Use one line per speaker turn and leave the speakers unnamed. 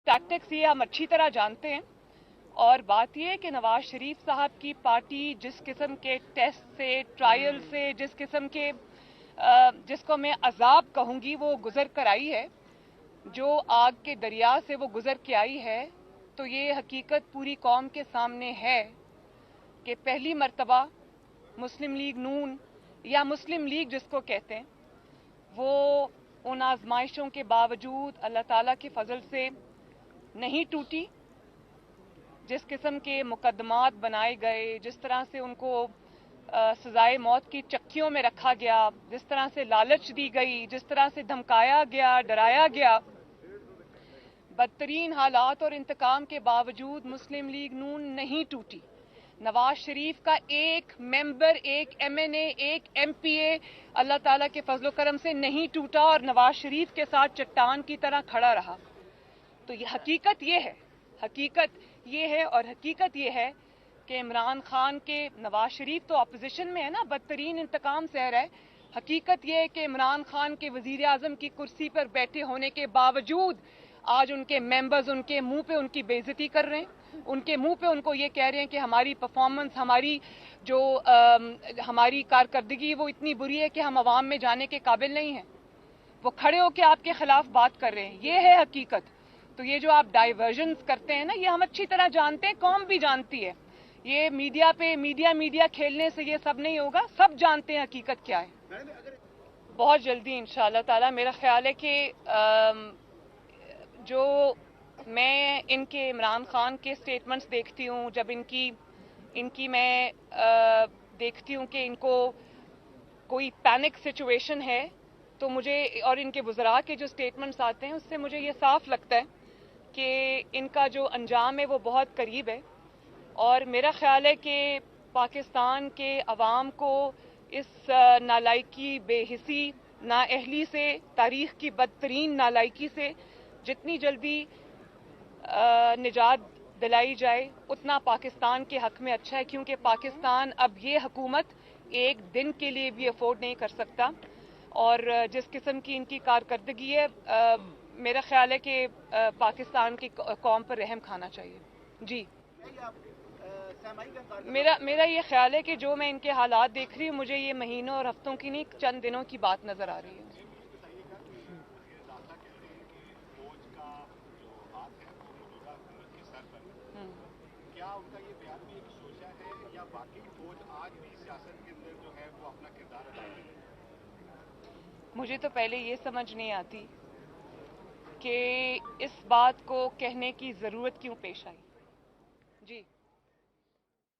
Tactics ये हम अच्छी तरह जानते हैं, और बात यह है कि नवाज शरीफ साहब की पार्टी जिस किस्म के टेस्ट से, ट्रायल से, जिस किस्म के जिसको मैं अजाब कहूंगी वो गुजर कर आई है, जो आग के दरिया से वो गुजर के आई है, तो ये हकीकत पूरी कौम के सामने है कि पहली मर्तबा मुस्लिम लीग नून या मुस्लिम लीग जिसको कहते हैं, वो उन आजमाइशों के बावजूद अल्लाह ताला के फजल से नहीं टूटी। जिस किस्म के मुकदमात बनाए गए, जिस तरह से उनको सजाए मौत की चक्कियों में रखा गया, जिस तरह से लालच दी गई, जिस तरह से धमकाया गया, डराया गया, बदतरीन हालात और इंतकाम के बावजूद मुस्लिम लीग नून नहीं टूटी। नवाज शरीफ का एक मेंबर, एक एमएनए, एक एमपीए अल्लाह ताला के फजलो करम से नहीं टूटा और नवाज शरीफ के साथ चट्टान की तरह खड़ा रहा। तो ये हकीकत ये है, हकीकत ये है, और हकीकत ये है कि इमरान खान के, नवाज शरीफ तो अपोजिशन में है ना, बदतरीन इंतकाम सह रहा है। हकीकत ये है कि इमरान खान के वजीर आजम की कुर्सी पर बैठे होने के बावजूद आज उनके मेंबर्स उनके मुंह पे उनकी बेइज्जती कर रहे हैं, उनके मुंह पे उनको ये कह रहे हैं कि हमारी परफॉर्मेंस, हमारी जो हमारी कारकर्दगी वो इतनी बुरी है कि हम अवाम में जाने के काबिल नहीं हैं। वो खड़े होकर आपके खिलाफ बात कर रहे हैं, ये है हकीकत। तो ये जो आप डाइवर्जन्स करते हैं ना, ये हम अच्छी तरह जानते हैं, कौम भी जानती है। ये मीडिया पे मीडिया खेलने से ये सब नहीं होगा, सब जानते हैं हकीकत क्या है। बहुत जल्दी इंशाअल्लाह ताला मेरा ख्याल है कि जो मैं इनके इमरान खान के स्टेटमेंट्स देखती हूँ, जब इनकी मैं देखती हूँ कि इनको कोई पैनिक सिचुएशन है, तो मुझे, और इनके वज़रा के जो स्टेटमेंट्स आते हैं उससे मुझे ये साफ लगता है कि इनका जो अंजाम है वो बहुत करीब है। और मेरा ख्याल है कि पाकिस्तान के अवाम को इस नालायकी, बेहिसी, नाअहली से, तारीख की बदतरीन नालायकी से जितनी जल्दी निजात दिलाई जाए उतना पाकिस्तान के हक में अच्छा है, क्योंकि पाकिस्तान अब ये हुकूमत एक दिन के लिए भी अफोर्ड नहीं कर सकता। और जिस किस्म की इनकी कारकर्दगी है, मेरा ख्याल है कि पाकिस्तान की कौम पर रहम खाना चाहिए। जी, मेरा ये ख्याल है कि जो मैं इनके हालात देख रही हूँ, मुझे ये महीनों और हफ्तों की नहीं, चंद दिनों की बात नजर आ रही है।
क्या उनका ये बयान भी एक सोचा है या बाकी फौज आज भी सियासत के अंदर जो है वो अपना किरदार अदा कर रही है?
मुझे तो पहले ये समझ नहीं आती कि इस बात को कहने की जरूरत क्यों पेश आई। जी।